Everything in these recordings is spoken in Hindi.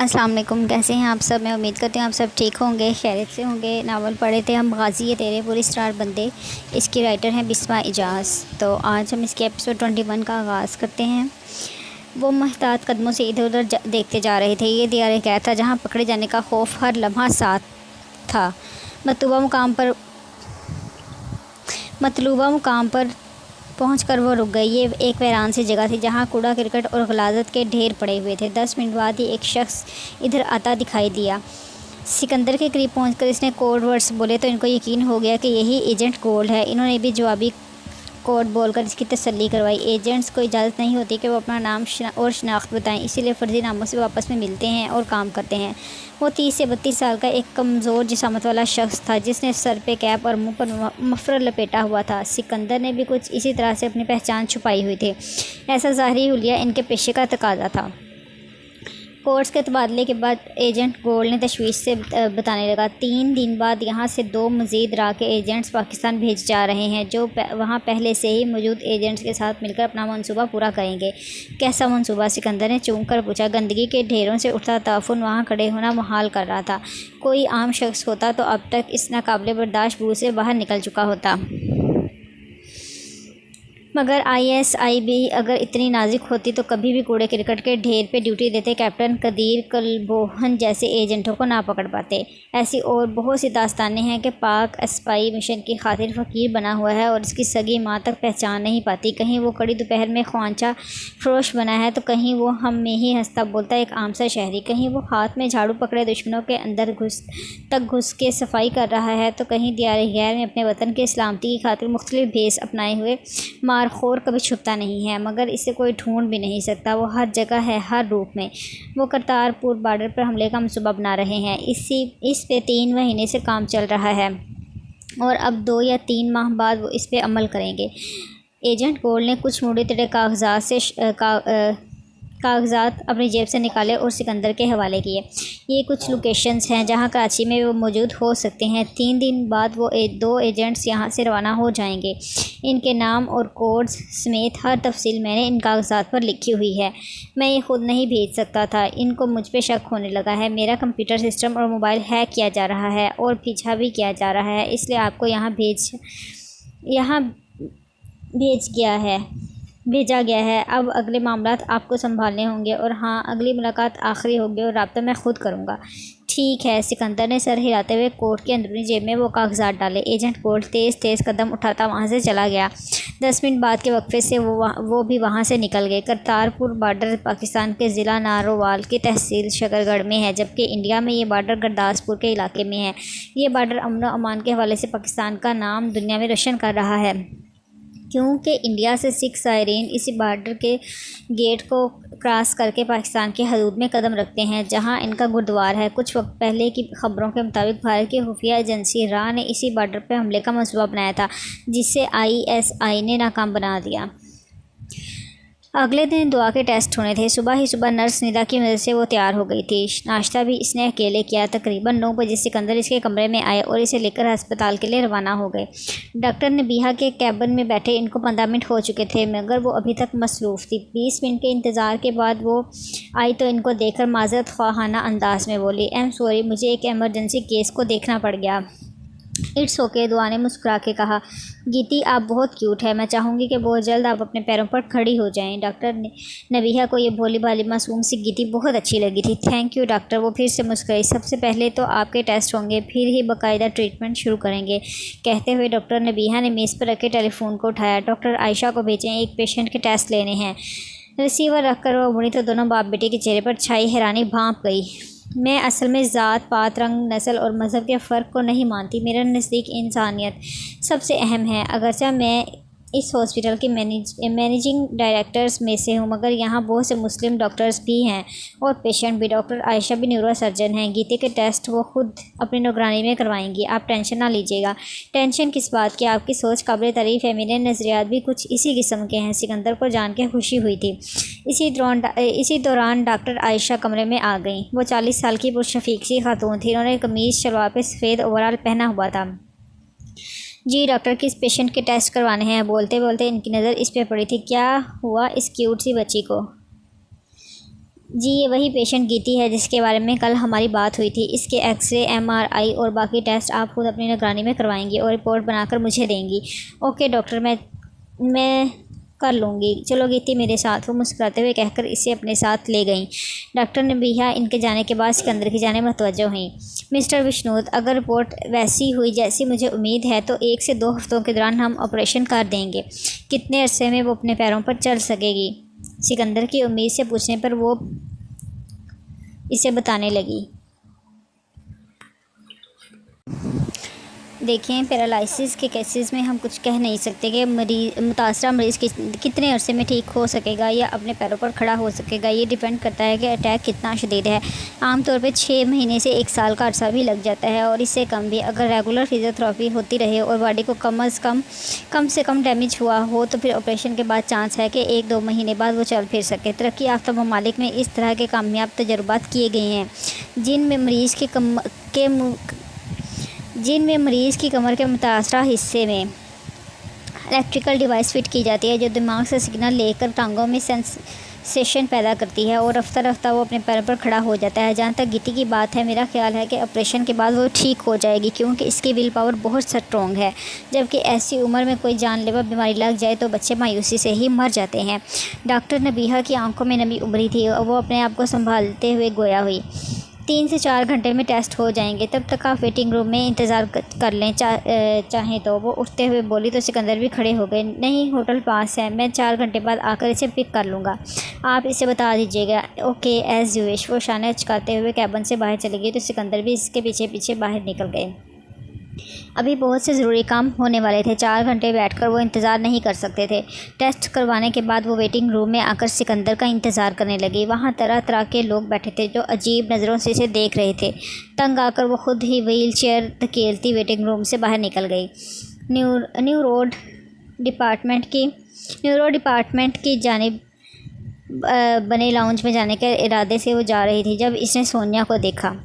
अस्सलाम वालेकुम। कैसे हैं आप सब? मैं उम्मीद करती हूँ आप सब ठीक होंगे, खैरियत से होंगे। नावल पढ़े थे हम गाज़ी ये तेरे पूरी स्टार बंदे। इसकी राइटर हैं बिस्मा इजाज़। तो आज हम इसके एपिसोड 21 का आगाज़ करते हैं। वो महतात कदमों से इधर उधर देखते जा रहे थे। ये दीवार एक ऐसा था जहाँ पकड़े जाने का खौफ हर लम्हा साथ था। मतलूबा मुकाम पर पहुंचकर वो रुक गई। ये एक वीरान सी जगह थी जहां कूड़ा करकट और गलाजत के ढेर पड़े हुए थे। 10 मिनट बाद ही एक शख्स इधर आता दिखाई दिया। सिकंदर के करीब पहुंचकर इसने कोड वर्ड्स बोले तो इनको यकीन हो गया कि यही एजेंट गोल्ड है। इन्होंने भी जवाबी कोड बोलकर इसकी तसल्ली करवाई। एजेंट्स को इजाज़त नहीं होती कि वो अपना नाम और शनाख्त बताएं, इसीलिए फ़र्ज़ी नामों से आपस में मिलते हैं और काम करते हैं। वो 30 से 32 साल का एक कमज़ोर जिसामत वाला शख्स था जिसने सर पे कैप और मुंह पर मफरल लपेटा हुआ था। सिकंदर ने भी कुछ इसी तरह से अपनी पहचान छुपाई हुई थी। ऐसा ज़ाहरी हुलिया इनके पेशे का तकाजा था। कोर्स के तबादले के बाद एजेंट गोल्ड ने तशवीश से बताने लगा, 3 दिन बाद यहाँ से 2 मज़ीद रा के एजेंट्स पाकिस्तान भेजे जा रहे हैं जो वहाँ पहले से ही मौजूद एजेंट्स के साथ मिलकर अपना मंसूबा पूरा करेंगे। कैसा मंसूबा? सिकंदर ने चूम कर पूछा। गंदगी के ढेरों से उठता ताफुन वहाँ खड़े होना मुहाल कर रहा था। कोई आम शख्स होता तो अब तक इस नाकाबिले बर्दाश्त बू से बाहर निकल चुका होता, मगर ISI भी अगर इतनी नाजुक होती तो कभी भी कूड़े क्रिकेट के ढेर पे ड्यूटी देते कैप्टन कदीर कलबोहन जैसे एजेंटों को ना पकड़ पाते। ऐसी और बहुत सी दास्तानें हैं कि पाक स्पाई मिशन की खातिर फ़कीर बना हुआ है और इसकी सगी माँ तक पहचान नहीं पाती। कहीं वो कड़ी दोपहर में ख्वांचा फरोश बना है तो कहीं वो हम में ही हंसता बोलता एक आम सा शहरी। कहीं वो हाथ में झाड़ू पकड़े दुश्मनों के अंदर घुस के सफाई कर रहा है तो कहीं दियार गैर में अपने वतन के सलामती की खातिर मुख्तलिफ भेस अपनाए हुए मारखोर कभी छुपता नहीं है, मगर इसे कोई ढूंढ भी नहीं सकता। वो हर जगह है, हर रूप में। वो करतारपुर बॉर्डर पर हमले का मंसूबा बना रहे हैं। इस पे 3 महीने से काम चल रहा है और अब 2 या 3 माह बाद वो इस पे अमल करेंगे। एजेंट गोल्ड ने कुछ मुड़े तेड़े कागजात अपनी जेब से निकाले और सिकंदर के हवाले किए। ये कुछ लोकेशंस हैं जहां कराची में वो मौजूद हो सकते हैं। 3 दिन बाद वो 2 एजेंट्स यहां से रवाना हो जाएंगे। इनके नाम और कोड्स समेत हर तफसील मैंने इन कागजात पर लिखी हुई है। मैं ये खुद नहीं भेज सकता था। इनको मुझ पे शक होने लगा है। मेरा कंप्यूटर सिस्टम और मोबाइल हैक किया जा रहा है और पीछा भी किया जा रहा है, इसलिए आपको यहाँ भेजा गया है। अब अगले मामलात आपको संभालने होंगे और हाँ, अगली मुलाकात आखिरी होगी और रब्ता मैं खुद करूँगा। ठीक है। सिकंदर ने सर हिलाते हुए कोट की अंदरूनी जेब में वो कागजात डाले। एजेंट गोल्ड तेज़ कदम उठाता वहाँ से चला गया। 10 मिनट बाद के वक्फे से वो भी वहाँ से निकल गए। करतारपुर बॉर्डर पाकिस्तान के ज़िला नारोवाल की तहसील शकरगढ़ में है, जबकि इंडिया में ये बॉर्डर गुरदासपुर के इलाके में है। ये बॉर्डर अमन व अमान के हवाले से पाकिस्तान का नाम दुनिया में रोशन कर रहा है, क्योंकि इंडिया से सिख ज़ायरीन इसी बॉर्डर के गेट को क्रॉस करके पाकिस्तान की हदूद में कदम रखते हैं, जहां इनका गुरुद्वार है। कुछ वक्त पहले की खबरों के मुताबिक भारत की खुफिया एजेंसी रा ने इसी बॉर्डर पर हमले का मंसूबा बनाया था, जिसे ISI ने नाकाम बना दिया। अगले दिन दुआ के टेस्ट होने थे। सुबह ही सुबह नर्स निदा की मदद से वो तैयार हो गई थी। नाश्ता भी इसने अकेले किया। तकरीबन 9 बजे सिकंदर इसके कमरे में आए और इसे लेकर अस्पताल के लिए रवाना हो गए। डॉक्टर नबीहा के कैबिन में बैठे इनको 15 मिनट हो चुके थे, मगर वो अभी तक मसरूफ़ थी। 20 मिनट के इंतज़ार के बाद वो आई तो इनको देखकर माज़रत ख्वाहाना अंदाज में बोली, "I'm sorry, मुझे एक एमरजेंसी केस को देखना पड़ गया।" इट्स ओके, दुआ ने मुस्कुरा के कहा। गीती, आप बहुत क्यूट है। मैं चाहूँगी कि बहुत जल्द आप अपने पैरों पर खड़ी हो जाएं। डॉक्टर नबीहा को ये भोली भाली मासूम सी गीती बहुत अच्छी लगी थी। Thank you doctor. वो फिर से मुस्कुराई। सबसे पहले तो आपके टेस्ट होंगे, फिर ही बाकायदा ट्रीटमेंट शुरू करेंगे। कहते हुए डॉक्टर नबीहा ने मेज़ पर रखे टेलीफोन को उठाया। डॉक्टर आयशा को भेजें, एक पेशेंट के टेस्ट लेने हैं। रिसीवर रखकर वो मुड़ी तो दोनों बाप बेटे के चेहरे पर छाई हैरानी भांप गई। मैं असल में ज़ात पात, रंग, नस्ल और मज़हब के फ़र्क को नहीं मानती। मेरे नज़दीक इंसानियत सबसे अहम है। अगरचे मैं इस हॉस्पिटल के मैनेजिंग डायरेक्टर्स में से हूँ, मगर यहाँ बहुत से मुस्लिम डॉक्टर्स भी हैं और पेशेंट भी। डॉक्टर आयशा भी न्यूरो सर्जन हैं। गीते के टेस्ट वो खुद अपनी निगरानी में करवाएंगी, आप टेंशन ना लीजिएगा। टेंशन किस बात की? आपकी सोच काबिल तारीफ़ है। मेरे नज़रियात भी कुछ इसी किस्म के हैं। सिकंदर को जान के खुशी हुई थी। इसी दौरान डॉक्टर आयशा कमरे में आ गई। वो 40 साल की पुरशफ़ीक सी खातून थी। उन्होंने कमीज़ शलवार पे सफ़ेद ओवरऑल पहना हुआ था। जी डॉक्टर, किस पेशेंट के टेस्ट करवाने हैं? बोलते बोलते इनकी नज़र इस पे पड़ी थी। क्या हुआ इस क्यूट सी बच्ची को? जी ये वही पेशेंट गीती है जिसके बारे में कल हमारी बात हुई थी। इसके एक्सरे, एमआरआई और बाकी टेस्ट आप खुद अपनी निगरानी में करवाएंगी और रिपोर्ट बनाकर मुझे देंगी। ओके डॉक्टर, मैं कर लूँगी। चलो गीती मेरे साथ, वो मुस्कुराते हुए कहकर इसे अपने साथ ले गईं। डॉक्टर नबीहा इनके जाने के बाद सिकंदर की जाने मुतवज्जो हुई। मिस्टर विश्नोद, अगर रिपोर्ट वैसी हुई जैसी मुझे उम्मीद है तो 1 से 2 हफ्तों के दौरान हम ऑपरेशन कर देंगे। कितने अरसे में वो अपने पैरों पर चल सकेगी? सिकंदर की उम्मीद से पूछने पर वो इसे बताने लगी। देखें, पैरालिसिस के केसेस में हम कुछ कह नहीं सकते कि मुतासरा मरीज़ कितने अरसे में ठीक हो सकेगा या अपने पैरों पर खड़ा हो सकेगा। ये डिपेंड करता है कि अटैक कितना शदीद है। आमतौर पे 6 महीने से 1 साल का अरसा भी लग जाता है और इससे कम भी। अगर रेगुलर फिजियोथेरेपी होती रहे और बॉडी को कम से कम डैमेज हुआ हो तो फिर ऑपरेशन के बाद चांस है कि 1-2 महीने बाद वो चल फिर सके। तरक्की याफ्ता ममालिक में इस तरह के कामयाब तजुर्बात किए गए हैं जिनमें मरीज़ की कमर के मुतासरा हिस्से में इलेक्ट्रिकल डिवाइस फिट की जाती है जो दिमाग से सिग्नल लेकर टांगों में सेंसेशन पैदा करती है और रफ्ता रफ्ता वो अपने पैरों पर खड़ा हो जाता है। जहाँ तक गीती की बात है, मेरा ख्याल है कि ऑपरेशन के बाद वो ठीक हो जाएगी क्योंकि इसकी विल पावर बहुत स्ट्रॉन्ग है। जबकि ऐसी उम्र में कोई जानलेवा बीमारी लग जाए तो बच्चे मायूसी से ही मर जाते हैं। डॉक्टर नबीहा की आंखों में नमी उभरी थी और वो अपने आप को संभालते हुए गोया हुई। 3 से 4 घंटे में टेस्ट हो जाएंगे, तब तक आप वेटिंग रूम में इंतज़ार कर लें चाहें तो। वो उठते हुए बोली तो सिकंदर भी खड़े हो गए। नहीं, होटल पास है, मैं 4 घंटे बाद आकर इसे पिक कर लूँगा, आप इसे बता दीजिएगा। Okay as you wish. वो शाने चकाते हुए कैबिन से बाहर चली गई तो सिकंदर भी इसके पीछे पीछे बाहर निकल गए। अभी बहुत से ज़रूरी काम होने वाले थे। 4 घंटे बैठकर वो इंतज़ार नहीं कर सकते थे। टेस्ट करवाने के बाद वो वेटिंग रूम में आकर सिकंदर का इंतज़ार करने लगी। वहाँ तरह तरह के लोग बैठे थे जो अजीब नज़रों से इसे देख रहे थे। तंग आकर वो खुद ही व्हील चेयर धकेलती वेटिंग रूम से बाहर निकल गई। न्यूरो डिपार्टमेंट की जानिब बने लाउंज में जाने के इरादे से वो जा रही थी जब इसने सोनिया को देखा।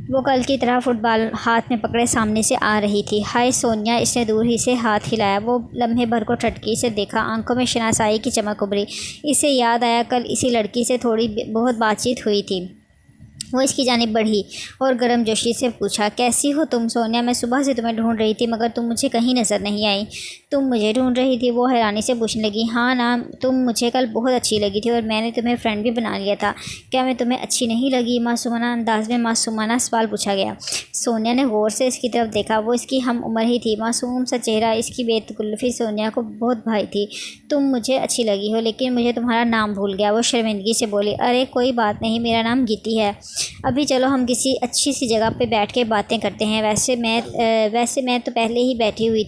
वो कल की तरह फुटबॉल हाथ में पकड़े सामने से आ रही थी। हाय सोनिया, इसने दूर ही से हाथ हिलाया। वो लम्हे भर को टटकी से देखा, आंखों में शनासाई की चमक उभरी। इसे याद आया कल इसी लड़की से थोड़ी बहुत बातचीत हुई थी। वो इसकी जानिब बढ़ी और गर्मजोशी से पूछा, कैसी हो तुम सोनिया? मैं सुबह से तुम्हें ढूंढ रही थी मगर तुम मुझे कहीं नज़र नहीं आई। तुम मुझे ढूंढ रही थी? वो हैरानी से पूछने लगी। हाँ ना, तुम मुझे कल बहुत अच्छी लगी थी और मैंने तुम्हें फ्रेंड भी बना लिया था। क्या मैं तुम्हें अच्छी नहीं लगी? मासूमाना अंदाज में मासूमाना सवाल पूछा गया। सोनिया ने गौर से इसकी तरफ देखा। वो इसकी हम उम्र ही थी। मासूम सा चेहरा, इसकी बेतकल्लुफ़ी सोनिया को बहुत भाई थी। तुम मुझे अच्छी लगी हो लेकिन मुझे तुम्हारा नाम भूल गया। वो शर्मिंदगी से बोली। अरे कोई बात नहीं, मेरा नाम गीती है। अभी चलो हम किसी अच्छी सी जगह पे बैठ के बातें करते हैं। वैसे मैं तो पहले ही बैठी हुई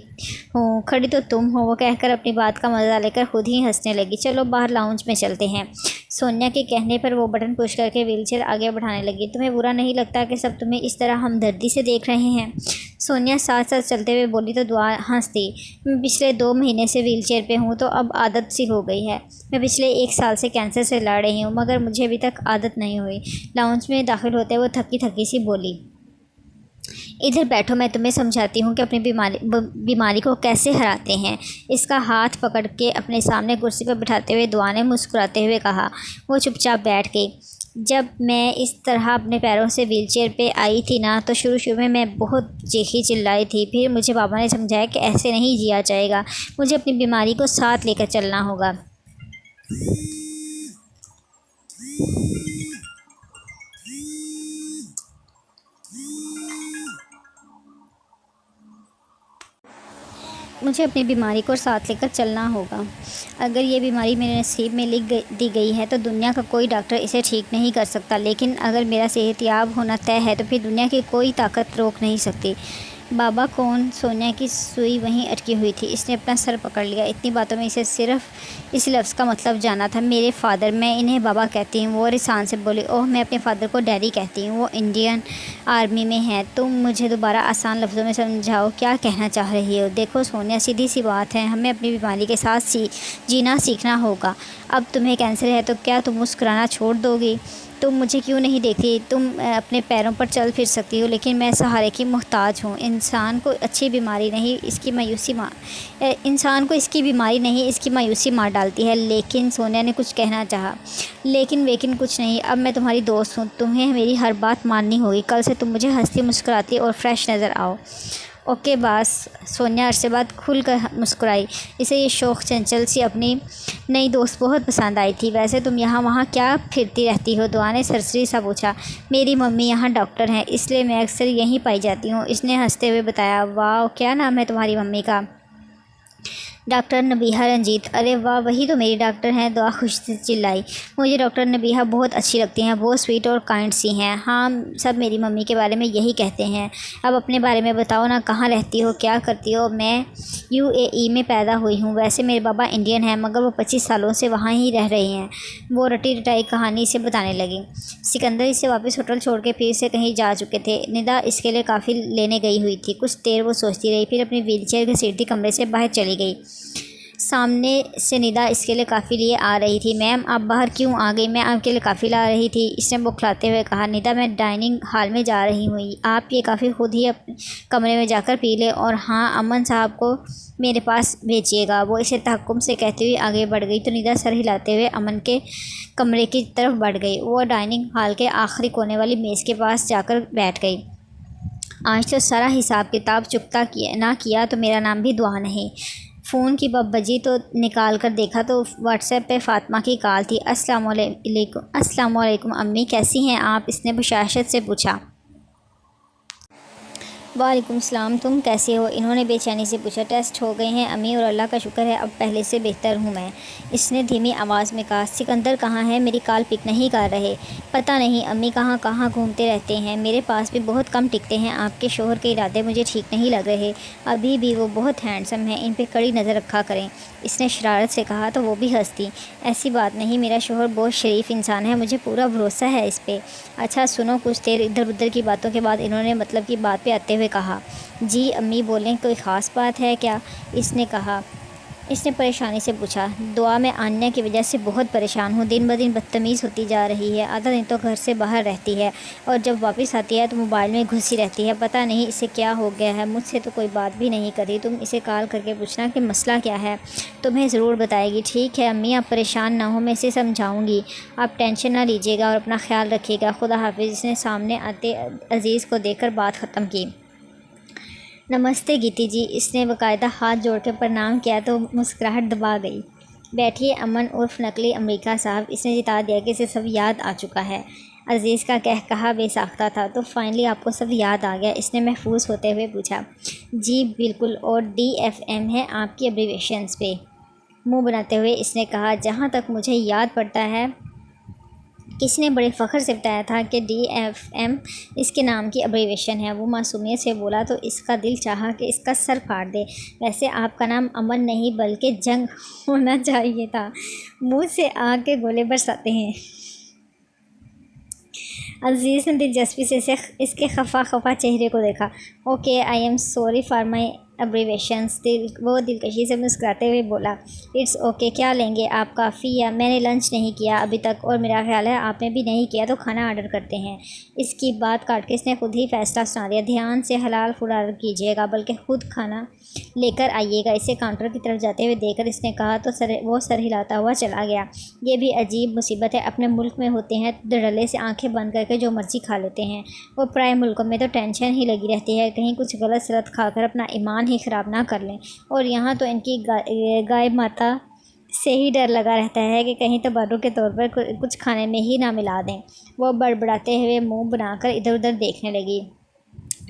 हूँ, खड़ी तो तुम हो। वो कहकर अपनी बात का मज़ा लेकर खुद ही हंसने लगी। चलो बाहर लाउंज में चलते हैं। सोनिया के कहने पर वो बटन पुश करके व्हीलचेयर आगे बढ़ाने लगी। तुम्हें बुरा नहीं लगता कि सब तुम्हें इस तरह हमदर्दी से देख रहे हैं? सोनिया साथ साथ चलते हुए बोली तो दुआ हंसती। मैं पिछले 2 महीने से व्हीलचेयर पे हूँ तो अब आदत सी हो गई है। मैं पिछले 1 साल से कैंसर से लड़ रही हूँ मगर मुझे अभी तक आदत नहीं हुई। लाउंज में दाखिल होते वो थकी थकी सी बोली। इधर बैठो, मैं तुम्हें समझाती हूँ कि अपनी बीमारी को कैसे हराते हैं। इसका हाथ पकड़ के अपने सामने कुर्सी पर बिठाते हुए दुआ ने मुस्कुराते हुए कहा। वो चुपचाप बैठ गई। जब मैं इस तरह अपने पैरों से व्हीलचेयर पे आई थी ना तो शुरू में मैं बहुत चीखी चिल्लाई थी। फिर मुझे बाबा ने समझाया कि ऐसे नहीं जिया जाएगा, मुझे अपनी बीमारी को साथ लेकर चलना होगा। मुझे अपनी बीमारी को साथ लेकर चलना होगा। अगर ये बीमारी मेरे नसीब में दी गई है तो दुनिया का कोई डॉक्टर इसे ठीक नहीं कर सकता। लेकिन अगर मेरा सेहतयाब होना तय है तो फिर दुनिया की कोई ताकत रोक नहीं सकती। बाबा कौन? सोनिया की सुई वहीं अटकी हुई थी। इसने अपना सर पकड़ लिया। इतनी बातों में इसे सिर्फ इस लफ्ज़ का मतलब जाना था। मेरे फ़ादर, मैं इन्हें बाबा कहती हूँ। वो रिसान से बोली। ओह, मैं अपने फ़ादर को डैडी कहती हूँ, वो इंडियन आर्मी में है। तुम मुझे दोबारा आसान लफ्ज़ों में समझाओ, क्या कहना चाह रही हो? देखो सोनिया, सीधी सी बात है, हमें अपनी बीमारी के साथ जीना सीखना होगा। अब तुम्हें कैंसर है तो क्या तुम मुस्कुराना छोड़ दोगी? तुम मुझे क्यों नहीं देखती? तुम अपने पैरों पर चल फिर सकती हो, लेकिन मैं सहारे की मोहताज हूँ। इंसान को इसकी बीमारी नहीं इसकी मायूसी मार डालती है। लेकिन सोनिया ने कुछ कहना चाहा, लेकिन कुछ नहीं। अब मैं तुम्हारी दोस्त हूँ, तुम्हें मेरी हर बात माननी होगी। कल से तुम मुझे हंसती मुस्कुराती और फ्रेश नज़र आओ। Okay boss. सोनिया अरसे बाद खुल कर मुस्कुराई। इसे ये शौक चंचल सी अपनी नई दोस्त बहुत पसंद आई थी। वैसे तुम यहाँ वहाँ क्या फिरती रहती हो? दुआ ने सरसरी सा पूछा। मेरी मम्मी यहाँ डॉक्टर हैं, इसलिए मैं अक्सर यहीं पाई जाती हूँ, इसने हंसते हुए बताया। वाह, क्या नाम है तुम्हारी मम्मी का? डॉक्टर नबीहा रंजीत। अरे वाह, वही तो मेरी डॉक्टर हैं। दुआ खुश से चिल्लाई। मुझे डॉक्टर नबीहा बहुत अच्छी लगती हैं, बहुत स्वीट और काइंड सी हैं। हाँ, सब मेरी मम्मी के बारे में यही कहते हैं। अब अपने बारे में बताओ ना, कहाँ रहती हो, क्या करती हो? मैं यूएई में पैदा हुई हूँ। वैसे मेरे पापा इंडियन हैं, मगर वो 25 सालों से वहाँ ही रह रहे हैं। वो रटी रटाई कहानी से बताने लगी। सिकंदर इसे वापस होटल छोड़ के फिर से कहीं जा चुके थे। निदा इसके लिए काफ़ी लेने गई हुई थी। कुछ देर वो सोचती रही, फिर अपनी व्हीलचेयर घसीटती कमरे से बाहर चली गई। सामने से निदा इसके लिए काफ़ी लिए आ रही थी। मैम, आप बाहर क्यों आ गई? मैं आपके लिए काफ़ी ला रही थी, इसने बौखलाते हुए कहा। निदा, मैं डाइनिंग हॉल में जा रही हूँ, आप ये काफ़ी खुद ही अपने कमरे में जाकर पी ले। और हाँ, अमन साहब को मेरे पास भेजिएगा। वो इसे तहक्कुम से कहती हुई आगे बढ़ गई तो निदा सर हिलाते हुए अमन के कमरे की तरफ बढ़ गई। वो डाइनिंग हॉल के आखिरी कोने वाली मेज़ के पास जाकर बैठ गई। आज तो सारा हिसाब किताब चुकता ना किया तो मेरा नाम भी दुआ नहीं। फ़ोन की बब बजी तो निकाल कर देखा तो व्हाट्सएप पे फ़ातिमा की कॉल थी। अस्सलाम वालेकुम अम्मी, कैसी हैं आप? इसने बशाशत से पूछा। वालेकुम सलाम, तुम कैसे हो? इन्होंने बेचैनी से पूछा। टेस्ट हो गए हैं अम्मी, और अल्लाह का शुक्र है अब पहले से बेहतर हूँ मैं, इसने धीमी आवाज़ में कहा। सिकंदर कहाँ है? मेरी कॉल पिक नहीं कर रहे। पता नहीं अम्मी, कहाँ कहाँ घूमते रहते हैं, मेरे पास भी बहुत कम टिकते हैं। आपके शोहर के इरादे मुझे ठीक नहीं लग रहे। अभी भी वो बहुत हैंडसम हैं, इन पर कड़ी नज़र रखा करें, इसने शरारत से कहा। तो वो भी हंस दी। ऐसी बात नहीं, मेरा शोहर बहुत शरीफ इंसान है, मुझे पूरा भरोसा है इस पर। अच्छा सुनो। कुछ देर इधर उधर की बातों के बाद इन्होंने मतलब की बात पे आते हुए कहा। जी अम्मी बोलें, कोई ख़ास बात है क्या? इसने कहा। इसने परेशानी से पूछा। दुआ में आन्या की वजह से बहुत परेशान हूँ, दिन ब दिन बदतमीज़ होती जा रही है। आधा दिन तो घर से बाहर रहती है और जब वापस आती है तो मोबाइल में घुसी रहती है। पता नहीं इसे क्या हो गया है, मुझसे तो कोई बात भी नहीं करी। तुम इसे कॉल करके पूछना कि मसला क्या है, तुम्हें ज़रूर बताएगी। ठीक है अम्मी, आप परेशान ना हो, मैं इसे समझाऊँगी, आप टेंशन ना लीजिएगा और अपना ख्याल रखिएगा। खुदा हाफिज़। इसने सामने आते अज़ीज़ को देखकर बात ख़त्म की। नमस्ते गीती जी, इसने बाकायदा हाथ जोड़कर प्रणाम किया तो मुस्कुराहट दबा गई। बैठिए अमन उर्फ नकली अमेरिका साहब, इसने जिता दिया कि इसे सब याद आ चुका है। अज़ीज़ का कहा बेसाख्ता था। तो फाइनली आपको सब याद आ गया? इसने महफूज होते हुए पूछा। जी बिल्कुल, और DFM है आपकी एब्रीवेशंस पे, मुंह बनाते हुए इसने कहा। जहाँ तक मुझे याद पड़ता है, किसी ने बड़े फ़ख्र से बताया था कि DFM इसके नाम की अब्रीवेशन है। वो मासूमियत से बोला तो इसका दिल चाहा कि इसका सर फाड़ दे। वैसे आपका नाम अमन नहीं बल्कि जंग होना चाहिए था। मुँह से आग के गोले बरसाते हैं। अज़ीज़ ने दिलचस्पी से इसके खफा चेहरे को देखा। Okay, I am sorry for my abbreviations. वो दिलकशी से मुस्कुराते हुए बोला। इट्स ओके, क्या लेंगे आप? काफ़ी या मैंने लंच नहीं किया अभी तक, और मेरा ख्याल है आपने भी नहीं किया, तो खाना ऑर्डर करते हैं। इसकी बात काट के इसने खुद ही फैसला सुना दिया। ध्यान से हलाल फूड ऑर्डर कीजिएगा, बल्कि खुद खाना लेकर आइएगा। इसे काउंटर की तरफ जाते हुए देखकर इसने कहा तो वो सर हिलाता हुआ चला गया। ये भी अजीब मुसीबत है, अपने मुल्क में होते हैं तो डरले से आंखें बंद करके जो मर्जी खा लेते हैं, वो पराए मुल्कों में तो टेंशन ही लगी रहती है कहीं कुछ गलत सलत खाकर अपना ईमान ही ख़राब ना कर लें। और यहाँ तो इनकी गाय माता से ही डर लगा रहता है कि कहीं तबर्रुक के तौर पर कुछ खाने में ही ना मिला दें। वो बड़बड़ाते हुए मुंह बनाकर इधर उधर देखने लगी।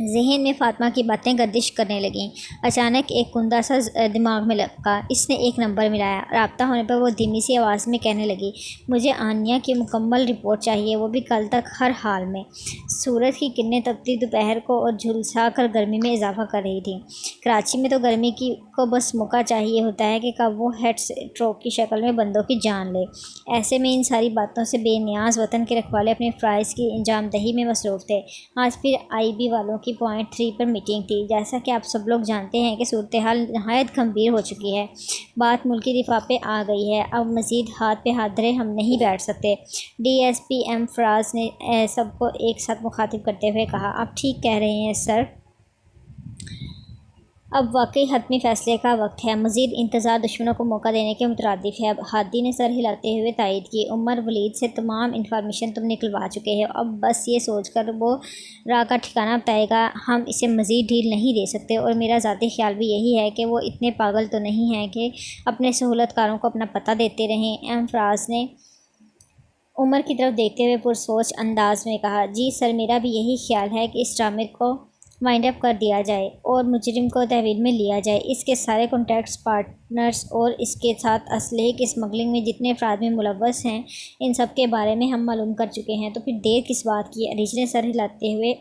जहन में फ़ातिमा की बातें गर्दिश करने लगीं। अचानक एक कुंदा सा दिमाग में लगा। इसने एक नंबर मिलाया। राब्ता होने पर वो धीमी सी आवाज़ में कहने लगी, मुझे आन्या की मुकम्मल रिपोर्ट चाहिए, वो भी कल तक, हर हाल में। सूरज की किरणें तपती दोपहर को और झुलसा कर गर्मी में इजाफा कर रही थी। कराची में तो गर्मी को बस मौका चाहिए होता है कि कब वो हेड स्ट्रोक की शक्ल में बंदों की जान ले। ऐसे में इन सारी बातों से बेनियाज वतन के रखवाले अपने फ़राइज़ की अंजामदही में मसरूफ़ थे। आज फिर IB वालों की की पॉइंट 3 पर मीटिंग थी। जैसा कि आप सब लोग जानते हैं कि सूरत हाल नहायत गंभीर हो चुकी है। बात मुल्की दिफा पे आ गई है। अब मज़ीद हाथ पे हाथ धरे हम नहीं बैठ सकते। DSP एम फराज ने सबको एक साथ मुखातिब करते हुए कहा, आप ठीक कह रहे हैं सर, अब वाकई हतमी फ़ैसले का वक्त है। मज़ीद इंतज़ार दुश्मनों को मौका देने के मुतरादिफ है। अब हादी ने सर हिलाते हुए तायद की, उमर वलीद से तमाम इंफॉर्मेशन तुम निकलवा चुके हो। अब बस ये सोचकर वो राह का ठिकाना बताएगा। हम इसे मज़ीद ढील नहीं दे सकते और मेरा ज़ाती ख्याल भी यही है कि वो इतने पागल तो नहीं हैं कि अपने सहूलतकारों को अपना पता देते रहें। एम फराज ने उमर की तरफ देखते हुए पुरसोच अंदाज में कहा, जी सर, मेरा भी यही ख्याल है कि इस ड्रामे को वाइंड अप कर दिया जाए और मुजरिम को तहवील में लिया जाए। इसके सारे कॉन्टैक्ट्स, पार्टनर्स और इसके साथ असलहे की स्मगलिंग में जितने अफराद में मुलव्वस हैं, इन सब के बारे में हम मालूम कर चुके हैं। तो फिर देर किस बात की? अरीज ने सर हिलाते हुए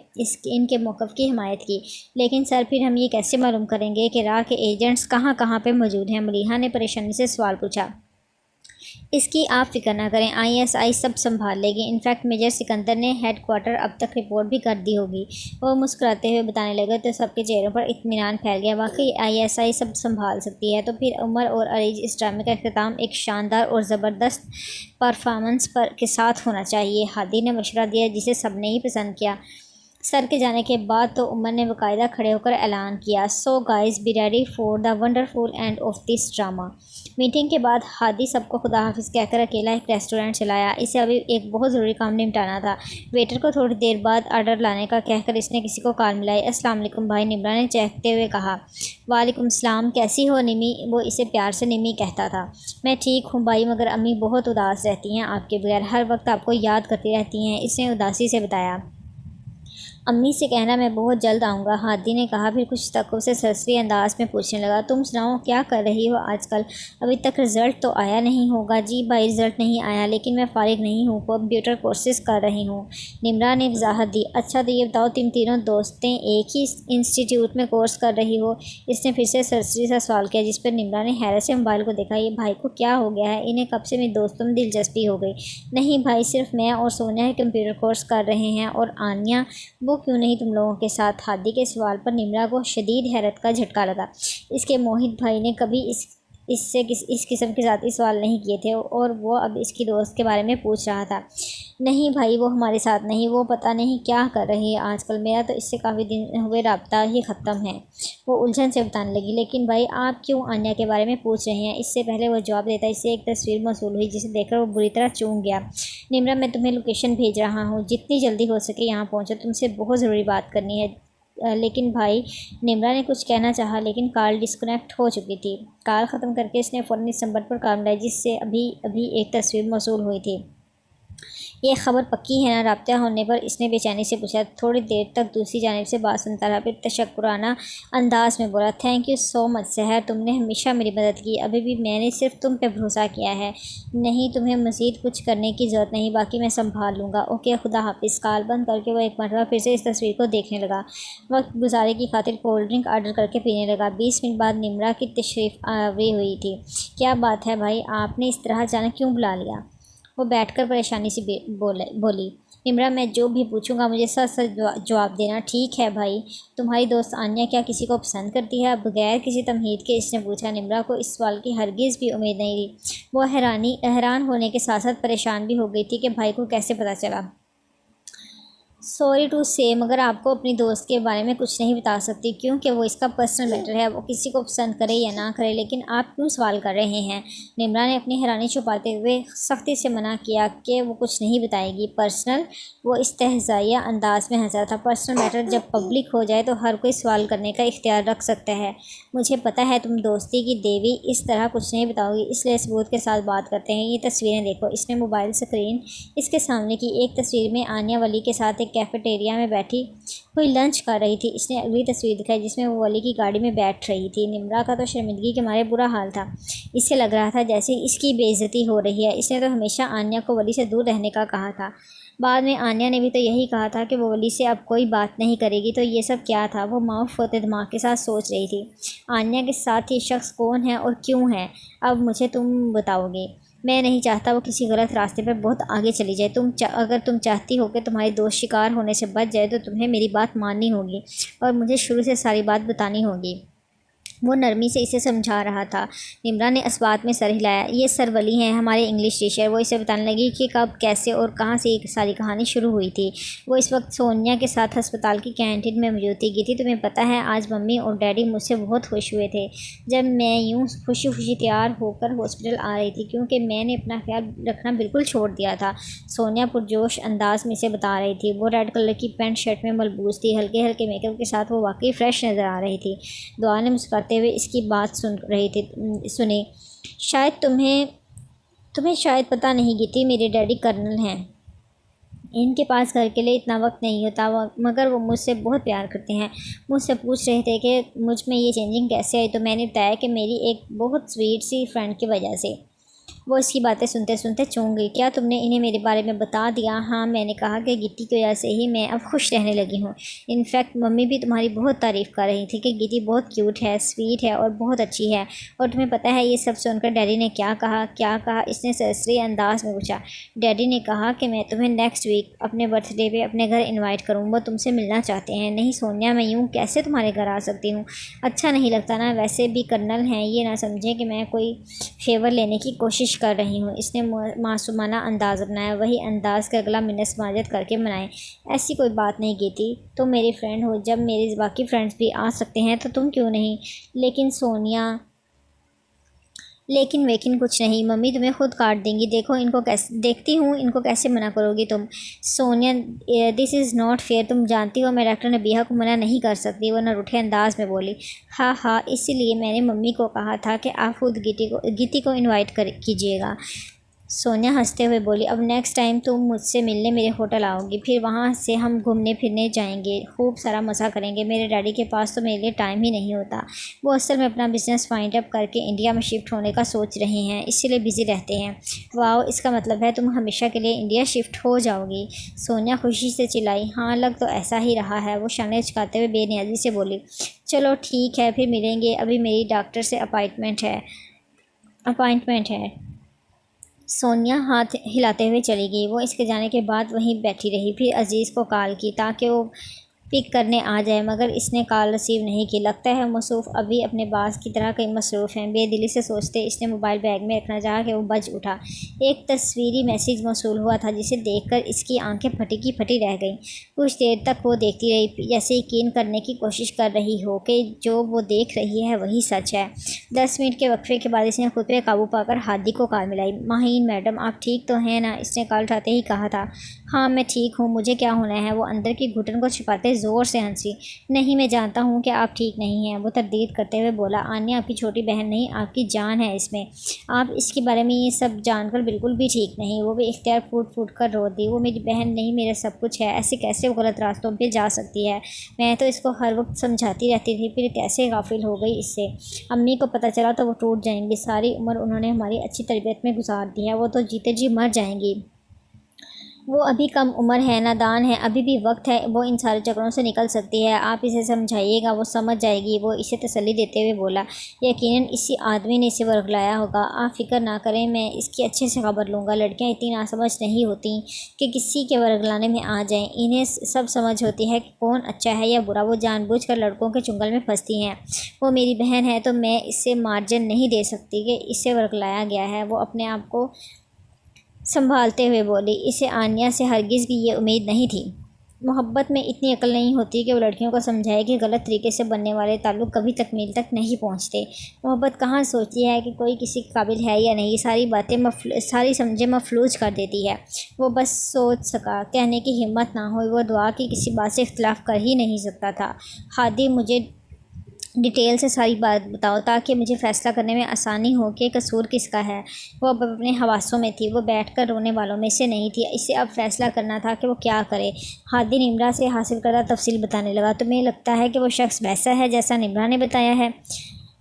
इनके मौक़िफ़ की हिमायत की। लेकिन सर, फिर हम ये कैसे मालूम करेंगे कि राह के एजेंट्स कहाँ कहाँ पर मौजूद हैं? मलिहा ने परेशानी से सवाल पूछा। इसकी आप फिक्र ना करें, ISI सब संभाल लेगी। इनफैक्ट मेजर सिकंदर ने हेड क्वार्टर अब तक रिपोर्ट भी कर दी होगी। वो मुस्कुराते हुए बताने लगे तो सबके चेहरों पर इत्मीनान फैल गया। वाकई ISI सब संभाल सकती है। तो फिर उमर और अरीज, इस ड्रामे का अख्ताम एक शानदार और ज़बरदस्त परफॉर्मेंस के साथ होना चाहिए। हादी ने मशवरा दिया जिसे सब ने ही पसंद किया। सर के जाने के बाद तो उमर ने बाकायदा खड़े होकर ऐलान किया, so guys be ready for the wonderful end of this drama. Meeting के बाद हादी सबको खुदा हाफिज़ कहकर अकेला एक रेस्टोरेंट चलाया। इसे अभी एक बहुत ज़रूरी काम निपटाना था। वेटर को थोड़ी देर बाद ऑर्डर लाने का कहकर इसने किसी को कॉल मिलाई। अस्सलाम वालेकुम भाई, निम्रा ने चहकते हुए कहा। वालेकुम सलाम, कैसी हो निमी? वो इसे प्यार से निमी कहता था। मैं ठीक हूँ भाई, मगर अम्मी बहुत उदास रहती हैं आपके बगैर, हर वक्त आपको याद करती रहती हैं, इसने उदासी से बताया। अम्मी से कहना मैं बहुत जल्द आऊँगा, हादी ने कहा। फिर कुछ तक से सरसरी अंदाज में पूछने लगा, तुम सुनाओ क्या कर रही हो आजकल? अभी तक रिज़ल्ट तो आया नहीं होगा? जी भाई, रिज़ल्ट नहीं आया, लेकिन मैं फ़ारिग नहीं हूँ, कंप्यूटर कोर्सेज़ कर रही हूँ, निम्रा ने वजाहत दी। अच्छा तो ये बताओ, तुम तीनों दोस्तें एक ही इंस्टीट्यूट में कोर्स कर रही हो? इसने फिर से सरसरी सा सवाल किया, जिस पर निम्रा ने हैरत से मोबाइल को देखा। ये भाई को क्या हो गया है? इन्हें कब से मेरे दोस्तों में दिलचस्पी हो गई? नहीं भाई, सिर्फ मैं और सोनिया ही कंप्यूटर कोर्स कर रहे हैं। और आनिया, वो क्यों नहीं तुम लोगों के साथ? हादी के सवाल पर निम्रा को शदीद हैरत का झटका लगा। इसके मोहित भाई ने कभी इस किस्म के ज़ाती सवाल नहीं किए थे और वो अब इसकी दोस्त के बारे में पूछ रहा था। नहीं भाई, वो हमारे साथ नहीं, वो पता नहीं क्या कर रही है आजकल, मेरा तो इससे काफ़ी दिन हुए रब्ता ही ख़त्म है, वो उलझन से बताने लगी। लेकिन भाई, आप क्यों आन्या के बारे में पूछ रहे हैं? इससे पहले वो जवाब देता, इससे एक तस्वीर मौसूल हुई जिसे देखकर वो बुरी तरह चूक गया। निम्रा, मैं तुम्हें लोकेशन भेज रहा हूँ, जितनी जल्दी हो सके यहाँ पहुँचो, तुमसे बहुत ज़रूरी बात करनी है। लेकिन भाई, निम्रा ने कुछ कहना चाहा, लेकिन कॉल डिस्कनेक्ट हो चुकी थी। कॉल ख़त्म करके इसने फ़ौरन इस नंबर पर कॉल मिलाई जिससे अभी अभी एक तस्वीर मौसूल हुई थी। ये खबर पक्की है ना? राब्ता होने पर इसने बेचैनी से पूछा। थोड़ी देर तक दूसरी जानिब से बात सुनता रहा, फिर तशक्कुराना अंदाज में बोला, थैंक यू सो मच सहर, तुमने हमेशा मेरी मदद की। अभी भी मैंने सिर्फ तुम पे भरोसा किया है, नहीं तुम्हें मज़ीद कुछ करने की ज़रूरत नहीं, बाकी मैं संभाल लूँगा। ओके, खुदा हाफिज़। कॉल बंद करके वो एक मरतबा फिर से इस तस्वीर को देखने लगा। वक्त गुजारे की खातिर कोल्ड ड्रिंक ऑर्डर करके पीने लगा। 20 मिनट बाद निम्रा की तशरीफ़ आवरी हुई थी। क्या बात है भाई, आपने इस तरह अचानक क्यों बुला लिया? वो बैठकर परेशानी से बोली, निम्रा, मैं जो भी पूछूंगा मुझे सच सच जवाब देना, ठीक है भाई? तुम्हारी दोस्त आन्या क्या किसी को पसंद करती है? बगैर किसी तमहीद के इसने पूछा। निम्रा को इस सवाल की हरगिज़ भी उम्मीद नहीं थी। वो हैरान होने के साथ साथ परेशान भी हो गई थी कि भाई को कैसे पता चला। सॉरी टू से, मगर आपको अपनी दोस्त के बारे में कुछ नहीं बता सकती, क्योंकि वो इसका पर्सनल मैटर है, वो किसी को पसंद करे या ना करे। लेकिन आप क्यों सवाल कर रहे हैं? निम्रा ने अपनी हैरानी छुपाते हुए सख्ती से मना किया कि वो कुछ नहीं बताएगी। पर्सनल? वो इस्तेहज़ाइया अंदाज में हंसा था। पर्सनल मैटर जब पब्लिक हो जाए तो हर कोई सवाल करने का इख्तियार रख सकता है। मुझे पता है तुम दोस्ती की देवी इस तरह कुछ नहीं बताओगी, इसलिए सबूत के साथ बात करते हैं। ये तस्वीरें देखो। इसने मोबाइल स्क्रीन इसके सामने की। एक तस्वीर में आन्या वली के साथ कैफेटेरिया में बैठी हुई लंच कर रही थी। इसने अगली तस्वीर दिखाई जिसमें वो वली की गाड़ी में बैठ रही थी। निम्रा का तो शर्मिंदगी के मारे बुरा हाल था। इसे लग रहा था जैसे इसकी बेइज्जती हो रही है। इसने तो हमेशा आन्या को वली से दूर रहने का कहा था। बाद में आन्या ने भी तो यही कहा था कि वो वली से अब कोई बात नहीं करेगी। तो ये सब क्या था? वो माऊफ होते दिमाग के साथ सोच रही थी। आन्या के साथ ये शख्स कौन है और क्यों है? अब मुझे तुम बताओगे। मैं नहीं चाहता वो किसी गलत रास्ते पर बहुत आगे चली जाए। अगर तुम चाहती हो कि तुम्हारी दोस्त शिकार होने से बच जाए तो तुम्हें मेरी बात माननी होगी और मुझे शुरू से सारी बात बतानी होगी। वो नरमी से इसे समझा रहा था। निम्रा ने इस बात में सर हिलाया। ये सर वली हैं, हमारे इंग्लिश टीचर। वो इसे बताने लगी कि कब, कैसे और कहाँ से ये सारी कहानी शुरू हुई थी। वो इस वक्त सोनिया के साथ अस्पताल की कैंटीन में मौजूद थी। गीती, तुम्हें पता है आज मम्मी और डैडी मुझसे बहुत खुश हुए थे जब मैं यूँ खुशी खुशी तैयार होकर हॉस्पिटल आ रही थी, क्योंकि मैंने अपना ख्याल रखना बिल्कुल छोड़ दिया था। सोनिया पुरजोश अंदाज में इसे बता रही थी। वो रेड कलर की पैंट शर्ट में मलबूस थी। हल्के हल्के मेकअप के साथ वो वाकई फ्रेश नज़र आ रही थी। दुआ ने मुस्कुराते हुए इसकी बात सुनी। शायद तुम्हें शायद पता नहीं गीती, मेरे डैडी कर्नल हैं। इनके पास घर के लिए इतना वक्त नहीं होता, मगर वो मुझसे बहुत प्यार करते हैं। मुझसे पूछ रहे थे कि मुझ में ये चेंजिंग कैसे आई, तो मैंने बताया कि मेरी एक बहुत स्वीट सी फ्रेंड की वजह से। वो इसकी बातें सुनते सुनते चौंक गई। क्या तुमने इन्हें मेरे बारे में बता दिया? हाँ, मैंने कहा कि गीती की वजह से ही मैं अब खुश रहने लगी हूँ। इनफैक्ट मम्मी भी तुम्हारी बहुत तारीफ़ कर रही थी कि गीती बहुत क्यूट है, स्वीट है और बहुत अच्छी है। और तुम्हें पता है ये सब सुनकर डैडी ने क्या कहा? क्या कहा? इसने सरसरी अंदाज में पूछा। डैडी ने कहा कि मैं तुम्हें नेक्स्ट वीक अपने बर्थडे पे अपने घर इन्वाइट करूँ। वो तुमसे मिलना चाहते हैं। नहीं सोनिया, मैं यूँ कैसे तुम्हारे घर आ सकती हूँ? अच्छा नहीं लगता ना। वैसे भी कर्नल हैं, ये ना समझे कि मैं कोई फेवर लेने की कोशिश कर रही हूँ। इसने मासूमाना अंदाज़ अपनाया। वही अंदाज़ का अगला मिनट समाजत करके मनाए। ऐसी कोई बात नहीं की थी। तुम मेरी फ्रेंड हो, जब मेरे बाकी फ्रेंड्स भी आ सकते हैं तो तुम क्यों नहीं? लेकिन सोनिया, लेकिन वेकिन कुछ नहीं। मम्मी तुम्हें खुद काट देंगी। देखो इनको कैसे, देखती हूँ इनको कैसे मना करोगी तुम। Sonia, this is not fair. तुम जानती हो मैं डॉक्टर नबीहा को मना नहीं कर सकती। वो न रूठे अंदाज में बोली। हाँ हाँ, इसीलिए मैंने मम्मी को कहा था कि आप खुद गीती को इन्वाइट कीजिएगा। सोनिया हंसते हुए बोली। अब नेक्स्ट टाइम तुम मुझसे मिलने मेरे होटल आओगी, फिर वहाँ से हम घूमने फिरने जाएंगे, खूब सारा मज़ा करेंगे। मेरे डैडी के पास तो मेरे लिए टाइम ही नहीं होता। वो असल में अपना बिजनेस फाइंड अप करके इंडिया में शिफ्ट होने का सोच रहे हैं, इसीलिए बिज़ी रहते हैं। वाह, इसका मतलब है तुम हमेशा के लिए इंडिया शिफ्ट हो जाओगी? सोनिया खुशी से चिल्लाई। हाँ, लग तो ऐसा ही रहा है। वो शाने चुकाते हुए बेनियाजी से बोली। चलो ठीक है, फिर मिलेंगे। अभी मेरी डॉक्टर से अपॉइंटमेंट है। सोनिया हाथ हिलाते हुए चली गई। वो इसके जाने के बाद वहीं बैठी रही। फिर अजीज़ को कॉल की ताकि वो पिक करने आ जाए, मगर इसने कॉल रिसीव नहीं की। लगता है मसूफ़ अभी अपने बास की तरह कहीं मसरूफ़ हैं। बेदिली से सोचते इसने मोबाइल बैग में रखना चाहा कि वो बज उठा। एक तस्वीरी मैसेज मौसूल हुआ था जिसे देखकर इसकी आंखें फटी की फटी रह गईं। कुछ देर तक वो देखती रही, जैसे यकीन करने की कोशिश कर रही हो कि जो वो देख रही है वही सच है। 10 मिनट के वक्फे के बाद इसने खुद पे काबू पाकर हादी को कॉल मिलाई। माहीन मैडम, आप ठीक तो हैं ना? इसने कॉल उठाते ही कहा था। हाँ, मैं ठीक हूँ, मुझे क्या होना है? वो अंदर की घुटन को छिपाते ज़ोर से हंसी। नहीं, मैं जानता हूँ कि आप ठीक नहीं हैं, वो तरदीद करते हुए बोला। आन्या आपकी छोटी बहन नहीं, आपकी जान है इसमें। आप इसके बारे में ये सब जानकर बिल्कुल भी ठीक नहीं। वो भी इख्तियार फूट फूट कर रो दी। वो मेरी बहन नहीं, मेरा सब कुछ है। ऐसे कैसे वो गलत रास्तों पर जा सकती है? मैं तो इसको हर वक्त समझाती रहती थी, फिर कैसे गाफिल हो गई इससे। अम्मी को पता चला तो वो टूट जाएंगी। सारी उम्र उन्होंने हमारी अच्छी तरबियत में गुजार दी है, वो तो जीते जी मर जाएंगी। वो अभी कम उम्र है, नादान है, अभी भी वक्त है, वो इन सारे चक्रों से निकल सकती है। आप इसे समझाइएगा, वो समझ जाएगी। वो इसे तसल्ली देते हुए बोला। यकीनन इसी आदमी ने इसे वर्गलाया होगा। आप फिक्र ना करें, मैं इसकी अच्छे से खबर लूँगा। लड़कियाँ इतनी नासमझ नहीं होती कि किसी के वर्गलाने में आ जाएं। इन्हें सब समझ होती है कि कौन अच्छा है या बुरा। वो जानबूझकर लड़कों के चुंगल में फंसती हैं। वो मेरी बहन है तो मैं इससे मार्जिन नहीं दे सकती कि इसे वर्गलाया गया है। वो अपने आप को संभालते हुए बोली। इसे आन्या से हरगिज़ भी ये उम्मीद नहीं थी। मोहब्बत में इतनी अकल नहीं होती कि वो लड़कियों को समझाए कि गलत तरीके से बनने वाले ताल्लुक़ कभी तकमील तक नहीं पहुंचते। मोहब्बत कहाँ सोचती है कि कोई किसी के काबिल है या नहीं। सारी बातें सारी समझे मफलूज कर देती है। वो बस सोच सका, कहने की हिम्मत ना हुई। वो दुआ की किसी बात से इख्तलाफ कर ही नहीं सकता था। हादी, मुझे डिटेल से सारी बात बताओ ताकि मुझे फ़ैसला करने में आसानी हो कि कसूर किसका है। वो अब अपने हवासों में थी। वो बैठकर रोने वालों में से नहीं थी। इसे अब फैसला करना था कि वो क्या करे। हादी निम्रा से हासिल करदा तफसील बताने लगा। तुम्हें लगता है कि वो शख्स वैसा है जैसा निम्रा ने बताया है?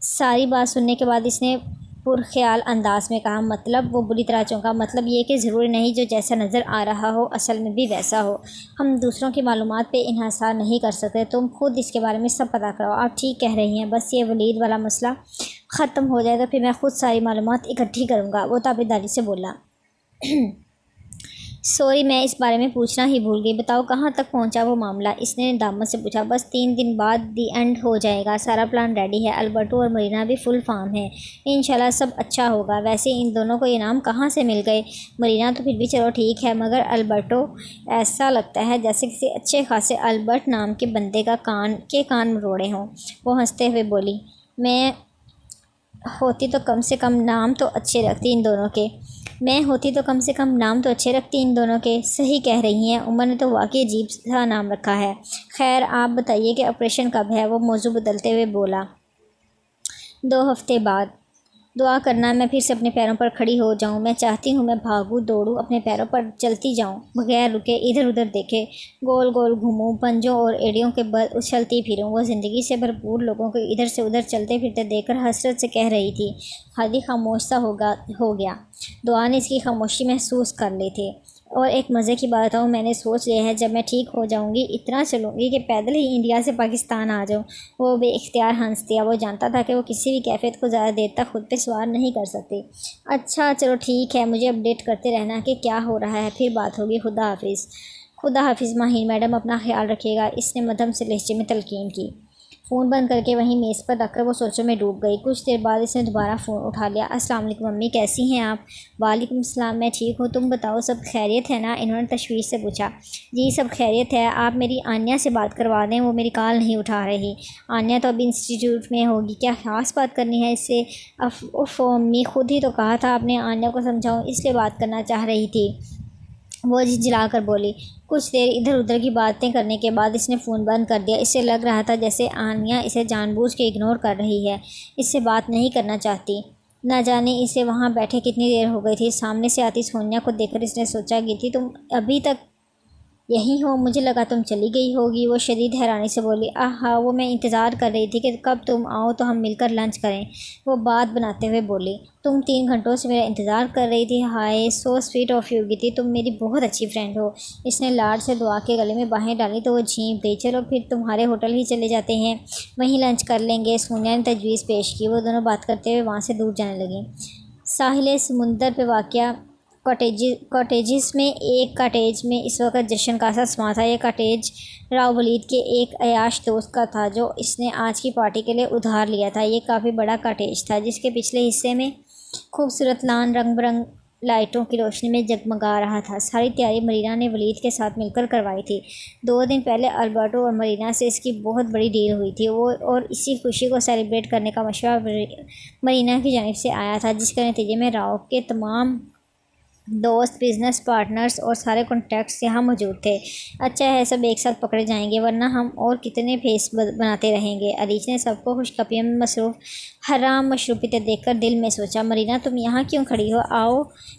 सारी बात सुनने के बाद इसने पुरख्याल अंदाज में कहा। मतलब? वो बुरी तरह चौंका। मतलब ये कि ज़रूरी नहीं जो जैसा नज़र आ रहा हो असल में भी वैसा हो। हम दूसरों की मालूमात पे इन्हिसार नहीं कर सकते। तुम खुद इसके बारे में सब पता करो। आप ठीक कह रही हैं, बस ये वलीद वाला मसला ख़त्म हो जाए तो फिर मैं ख़ुद सारी मालूमात इकट्ठी करूँगा, वो ताबेदारी से बोला। सॉरी, मैं इस बारे में पूछना ही भूल गई। बताओ कहाँ तक पहुँचा वो मामला? इसने दामद से पूछा। बस 3 दिन बाद दी एंड हो जाएगा, सारा प्लान रेडी है। अल्बर्टो और मरीना भी फुल फार्म है, इंशाल्लाह सब अच्छा होगा। वैसे इन दोनों को ये नाम कहाँ से मिल गए? मरीना तो फिर भी चलो ठीक है, मगर अल्बर्टो ऐसा लगता है जैसे किसी अच्छे खासे अल्बर्ट नाम के बंदे का कान मरोड़े हों। वो हंसते हुए बोली, मैं होती तो कम से कम नाम तो अच्छे रखती इन दोनों के। मैं होती तो कम से कम नाम तो अच्छे रखती इन दोनों के। सही कह रही हैं, उमर ने तो वाकई अजीब सा नाम रखा है। खैर आप बताइए कि ऑपरेशन कब है? वो मौजू बदलते हुए बोला। 2 हफ्ते बाद। दुआ करना मैं फिर से अपने पैरों पर खड़ी हो जाऊं। मैं चाहती हूं मैं भागूं दौड़ूं, अपने पैरों पर चलती जाऊं, बगैर रुके इधर उधर देखे, गोल गोल घूमूं, पंजों और एड़ियों के बल उछलती फिरूं। वो ज़िंदगी से भरपूर लोगों को इधर से उधर चलते फिरते देखकर हसरत से कह रही थी। हादी खामोश सा हो गया। दुआ ने इसकी खामोशी महसूस कर ली थी। और एक मज़े की बात बताऊँ, मैंने सोच लिया है जब मैं ठीक हो जाऊंगी इतना चलूँगी कि पैदल ही इंडिया से पाकिस्तान आ जाऊँ। वो बेइख्तियार हंस दिया। वो जानता था कि वो किसी भी कैफियत को ज़्यादा देर तक खुद पे सवार नहीं कर सकती। अच्छा चलो ठीक है, मुझे अपडेट करते रहना कि क्या हो रहा है, फिर बात होगी। खुदा हाफिज़। खुदा हाफिज़ माहिर मैडम, अपना ख्याल रखिएगा, इसने मध्यम से लहजे में तलकीन की। फ़ोन बंद करके वहीं मेज़ पर रखकर वो सोचों में डूब गई। कुछ देर बाद इसने दोबारा फ़ोन उठा लिया। अस्सलाम वालेकुम मम्मी, कैसी हैं आप? वालेकुम सलाम, मैं ठीक हूँ, तुम बताओ सब खैरियत है ना? इन्होंने तशवीश से पूछा। जी सब खैरियत है, आप मेरी आन्या से बात करवा दें, वो मेरी कॉल नहीं उठा रही। आन्या तो अभी इंस्टीट्यूट में होगी, क्या ख़ास बात करनी है इससे? उफ़ मम्मी, खुद ही तो कहा था आपने आन्या को समझाऊँ, इसलिए बात करना चाह रही थी, वो झिझला कर बोली। कुछ देर इधर उधर की बातें करने के बाद इसने फ़ोन बंद कर दिया। इससे लग रहा था जैसे आनिया इसे जानबूझ के इग्नोर कर रही है, इससे बात नहीं करना चाहती। ना जाने इसे वहाँ बैठे कितनी देर हो गई थी। सामने से आती सोनिया को देखकर इसने सोचा कि थी तुम अभी तक यहीं हो, मुझे लगा तुम चली गई होगी। वो शदीद हैरानी से बोली, आहा, वो मैं इंतज़ार कर रही थी कि कब तुम आओ तो हम मिलकर लंच करें। वो बात बनाते हुए बोली, तुम 3 घंटों से मेरा इंतज़ार कर रही थी? हाय सो स्वीट ऑफ यू गिती, तुम मेरी बहुत अच्छी फ्रेंड हो। इसने लाड से दुआ के गले में बाहें डाली तो वो झींप गई। चलो फिर तुम्हारे होटल ही चले जाते हैं, वहीं लंच कर लेंगे, सोनिया ने तजवीज़ पेश की। वो दोनों बात करते हुए वहाँ से दूर जाने लगी। साहिल समुंदर पे वाक़या कॉटेजेस में एक कॉटेज में इस वक्त जश्न का सा समा था। यह कॉटेज राव वलीद के एक अयाश दोस्त का था जो इसने आज की पार्टी के लिए उधार लिया था। ये काफ़ी बड़ा कॉटेज था जिसके पिछले हिस्से में खूबसूरत लान रंग बिरंग लाइटों की रोशनी में जगमगा रहा था। सारी तैयारी मरीना ने वलीद के साथ मिलकर करवाई थी। 2 दिन पहले अल्बर्टो और मरीना से इसकी बहुत बड़ी डील हुई थी वो, और इसी खुशी को सेलिब्रेट करने का मशवरा मरीना की जानिब से आया था, जिसके नतीजे में राव के तमाम दोस्त, बिजनेस पार्टनर्स और सारे कॉन्टैक्ट्स यहाँ मौजूद थे। अच्छा है सब एक साथ पकड़े जाएंगे, वरना हम और कितने फेस बनाते रहेंगे। अलीज ने सबको खुशखबरियों में मसरूफ़ हराम मशरूबियत देखकर दिल में सोचा, मरीना तुम यहाँ क्यों खड़ी हो? आओ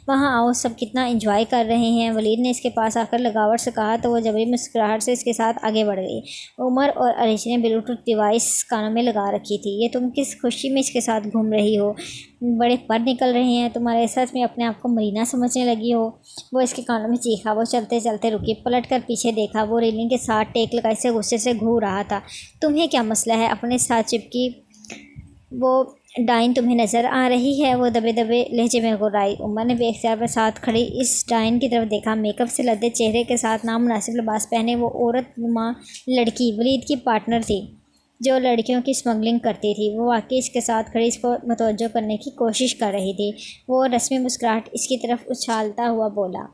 वहाँ आओ, सब कितना एंजॉय कर रहे हैं। वलीद ने इसके पास आकर लगावट से कहा तो वह जबरी मुस्कुराहट से इसके साथ आगे बढ़ गई। उमर और अलीज ने ब्लूटूथ डिवाइस कानों में लगा रखी थी। ये तुम किस खुशी में इसके साथ घूम रही हो? बड़े पर निकल रहे हैं तुम्हारे, सच में अपने आप को मरीना समझने लगी हो? वो इसके कानों में चीखा। वो चलते चलते रुकी, पलट कर पीछे देखा। वो रेलिंग के साथ टेक लगाई से गुस्से से घूर रहा था। तुम्हें क्या मसला है? अपने साथ चिपकी वो डाइन तुम्हें नज़र आ रही है? वो दबे दबे लहजे में गुर्राई। उमर ने बेख्तियार पर साथ खड़ी इस डाइन की तरफ देखा। मेकअप से लदे चेहरे के साथ नामुनासिब लिबास पहने वो औरत नुमा लड़की वलीद की पार्टनर थी जो लड़कियों की स्मगलिंग करती थी। वो वाकई इसके साथ खड़ी इसको मतवज्जो करने की कोशिश कर रही थी। वो रस्मी मुस्कुराहट इसकी तरफ उछालता हुआ बोला,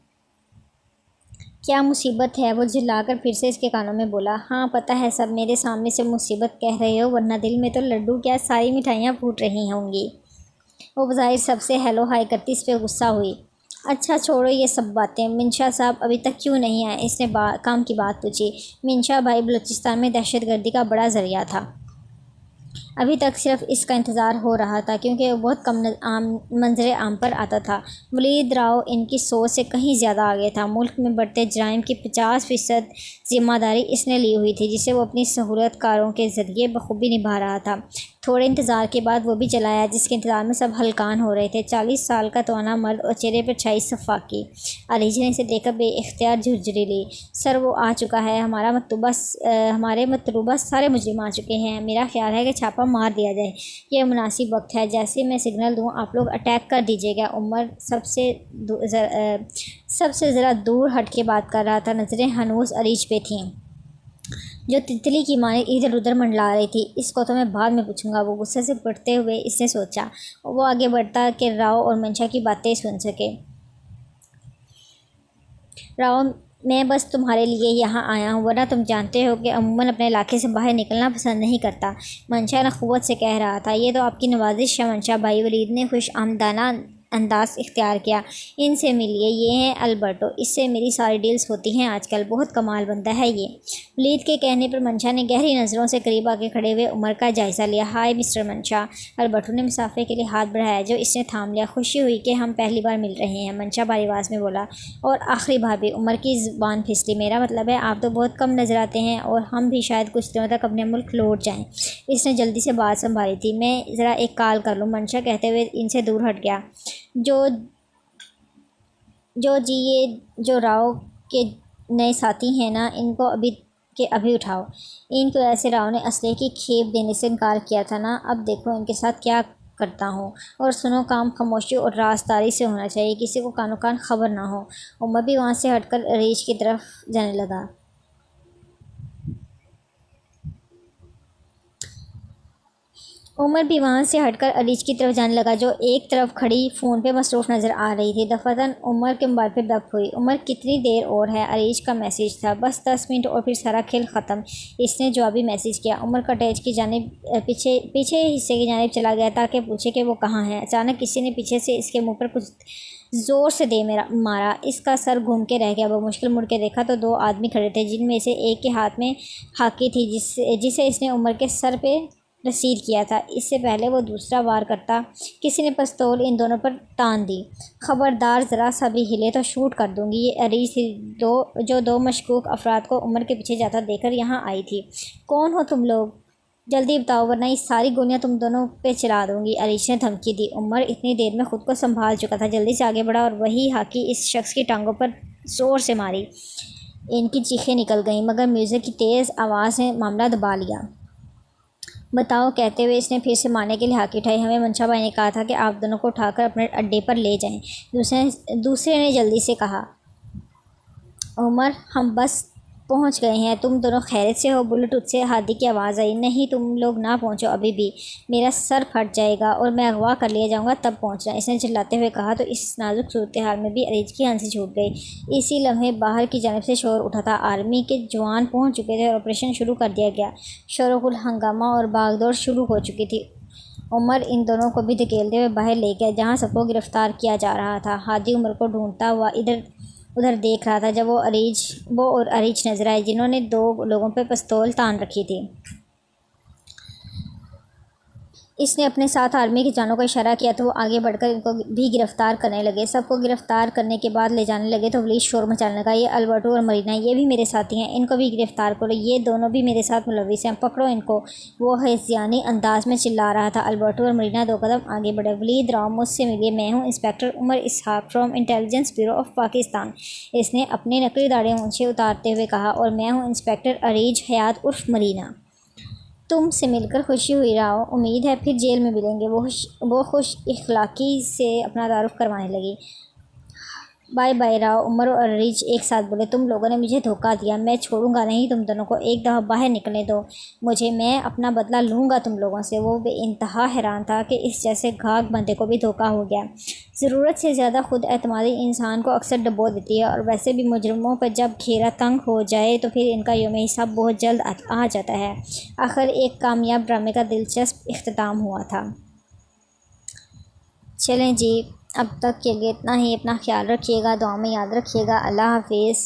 क्या मुसीबत है? वो झिल्लाकर फिर से इसके कानों में बोला, हाँ पता है सब, मेरे सामने से मुसीबत कह रहे हो, वरना दिल में तो लड्डू क्या सारी मिठाइयाँ फूट रही होंगी। वो बज़ाहिर सबसे हेलो हाय करती इस पर गुस्सा हुई। अच्छा छोड़ो ये सब बातें, मिनशा साहब अभी तक क्यों नहीं आए? इसने काम की बात पूछी। मिनशा भाई बलूचिस्तान में दहशतगर्दी का बड़ा ज़रिया था, अभी तक सिर्फ इसका इंतज़ार हो रहा था क्योंकि वो बहुत कम मंजर आम पर आता था। वलीद राव इनकी सोच से कहीं ज़्यादा आगे था। मुल्क में बढ़ते जराइम की 50% ज़िम्मेदारी इसने ली हुई थी, जिसे वो अपनी सहूलतकारों के ज़रिए बखूबी निभा रहा था। थोड़े इंतज़ार के बाद वो भी चला आया, जिसके इंतज़ार में सब हलकान हो रहे थे। 40 साल का तवाना मर्द और चेहरे पर छाई सफाकी। अलीजा ने इसे देखकर बेइख्तियार झुरझुरी ली। सर, वो आ चुका है। हमारे मतलूबा सारे मुजरिम आ चुके हैं। मेरा ख्याल है कि छापा मार दिया जाए। यह मुनासिब वक्त है। जैसे मैं सिग्नल दूँ आप लोग अटैक कर दीजिएगा। उमर सबसे ज़रा दूर हट के बात कर रहा था। नज़रें हनूस अरीज पे थीं, जो तितली की माने इधर उधर मंडला रही थी। इसको तो मैं बाद में पूछूंगा, वो गुस्से से बढ़ते हुए इसने सोचा। वो आगे बढ़ता कि राव और मंशा की बातें सुन सके। राव, मैं बस तुम्हारे लिए यहाँ आया हूँ, वरना तुम जानते हो कि अमूमन अपने इलाके से बाहर निकलना पसंद नहीं करता। मंशा नखुवत से कह रहा था। ये तो आपकी नवाजिश है मंशा भाई। वलीद ने खुश आमदाना अंदाज इख्तियार किया। इनसे मिलिए, ये हैं अल्बर्टो। इससे मेरी सारी डील्स होती हैं आजकल। बहुत कमाल बंदा है ये। वलीद के कहने पर मंशा ने गहरी नज़रों से करीब आके खड़े हुए उमर का जायज़ा लिया। हाय मिस्टर मंशा। अल्बर्टो ने मुसाफे के लिए हाथ बढ़ाया, जो इसने थाम लिया। खुशी हुई कि हम पहली बार मिल रहे हैं, मंशा भारी आवाज़ में बोला। और आखिरी बार भी। उमर की ज़ुबान फिसली। मेरा मतलब है आप तो बहुत कम नज़र आते हैं, और हम भी शायद कुछ दिनों तक अपने मुल्क लौट जाएं। इसने जल्दी से बात संभाली थी। मैं ज़रा एक कॉल कर लूँ, मंशा कहते हुए इनसे दूर हट गया। जो जो जी ये जो राव के नए साथी हैं ना, इनको अभी उठाओ। इनको ऐसे राव ने असले की खेप देने से इनकार किया था ना, अब देखो इनके साथ क्या करता हूँ। और सुनो, काम खामोशी और राजदारी से होना चाहिए, किसी को कानो कान खबर ना हो। उमर भी वहाँ से हटकर रीछ की तरफ जाने लगा। उमर भी वहाँ से हटकर अलीज की तरफ जाने लगा, जो एक तरफ खड़ी फ़ोन पे मसरूफ़ नज़र आ रही थी। दफ़ातन उमर के मोबाइल पे दब हुई। उमर, कितनी देर और है? अलीज का मैसेज था। बस 10 मिनट और फिर सारा खेल ख़त्म। इसने जवाबी मैसेज किया। उमर कटेज की जानिब पीछे हिस्से की जानिब चला गया ताकि पूछे कि वो कहाँ है। अचानक किसी ने पीछे से इसके मुँह पर कुछ ज़ोर से मारा। इसका सर घूम के रह गया। वो मुश्किल मुड़ के देखा तो 2 आदमी खड़े थे, जिनमें से एक के हाथ में हाकी थी, जिसे इसने उमर के सर पे रसीद किया था। इससे पहले वो दूसरा वार करता, किसी ने पिस्तौल इन दोनों पर तान दी। खबरदार, ज़रा सा भी हिले तो शूट कर दूंगी। ये अरीज थी, जो 2 मशकूक अफराद को उमर के पीछे जाता देखकर यहाँ आई थी। कौन हो तुम लोग? जल्दी बताओ, वरना ये सारी गोलियां तुम दोनों पे चला दूंगी, अरीश ने धमकी दी। उमर इतनी देर में खुद को संभाल चुका था। जल्दी से आगे बढ़ा और वही हाकी इस शख्स की टांगों पर ज़ोर से मारी। इनकी चीखें निकल गईं, मगर म्यूज़िक की तेज़ आवाज़ ने मामला दबा लिया। बताओ, कहते हुए इसने फिर से मारने के लिए हाकी उठाई। हमें मंशा भाई ने कहा था कि आप दोनों को उठाकर अपने अड्डे पर ले जाएं, दूसरे ने जल्दी से कहा। उमर, हम बस पहुंच गए हैं। तुम दोनों खैरियत से हो? ब्लूटूथ से हादी की आवाज़ आई। नहीं, तुम लोग ना पहुंचो अभी भी, मेरा सर फट जाएगा और मैं अगवा कर लिया जाऊंगा, तब पहुंचना, इसने चिल्लाते हुए कहा। तो इस नाजुक सूरत हाल में भी अरीज की हंसी छूट गई। इसी लम्हे बाहर की जानिब से शोर उठा था। आर्मी के जवान पहुँच चुके थे और ऑपरेशन शुरू कर दिया गया। शोरगुल, हंगामा और भागदौड़ शुरू हो चुकी थी। उमर इन दोनों को भी धकेलते हुए बाहर ले गया, जहाँ सबको गिरफ्तार किया जा रहा था। हादी उमर को ढूंढता हुआ इधर उधर देख रहा था, जब वो और अरीज नजर आए, जिन्होंने 2 लोगों पर पिस्तौल तान रखी थी। इसने अपने साथ आर्मी के जानों को इशारा किया तो वो आगे बढ़कर इनको भी गिरफ्तार करने लगे। सबको गिरफ्तार करने के बाद ले जाने लगे तो पुलिस शोर मचाने लगा। ये अल्बर्टो और मरीना, ये भी मेरे साथी हैं, इनको भी गिरफ्तार करो, ये दोनों भी मेरे साथ मुलविस हैं, पकड़ो इनको। वो हैसियानी अंदाज में चिल्ला रहा था। अल्बर्टो और मरीना 2 कदम आगे बढ़े। वलीद राव, मुझसे मिलिए, मैं हूँ inspector Umar Ishaq from Intelligence Bureau of Pakistan, इसने अपनी नकली दाढ़ी मूंछें उतारते हुए कहा। और मैं हूँ इंस्पेक्टर अरीज हयात उर्फ मरीना। तुमसे मिलकर खुशी हुई राव, उम्मीद है फिर जेल में मिलेंगे। वो खुश इखलाकी से अपना तारुफ करवाने लगी। बाय बाय राव, उमर और अरीज एक साथ बोले। तुम लोगों ने मुझे धोखा दिया, मैं छोड़ूंगा नहीं तुम दोनों को। एक दफ़ा बाहर निकलने दो मुझे, मैं अपना बदला लूँगा तुम लोगों से। वो बेइंतहा हैरान था कि इस जैसे घाघ बंदे को भी धोखा हो गया। ज़रूरत से ज़्यादा खुद एतमादी इंसान को अक्सर डबो देती है, और वैसे भी मुजरिमों पर जब घेरा तंग हो जाए तो फिर इनका यौम हिसाब बहुत जल्द आ जाता है। आखिर एक कामयाब ड्रामे का दिलचस्प इख्तिताम हुआ था। चलें जी, अब तक के लिए इतना ही। अपना ख्याल रखिएगा, दुआ में याद रखिएगा। अल्लाह हाफिज़।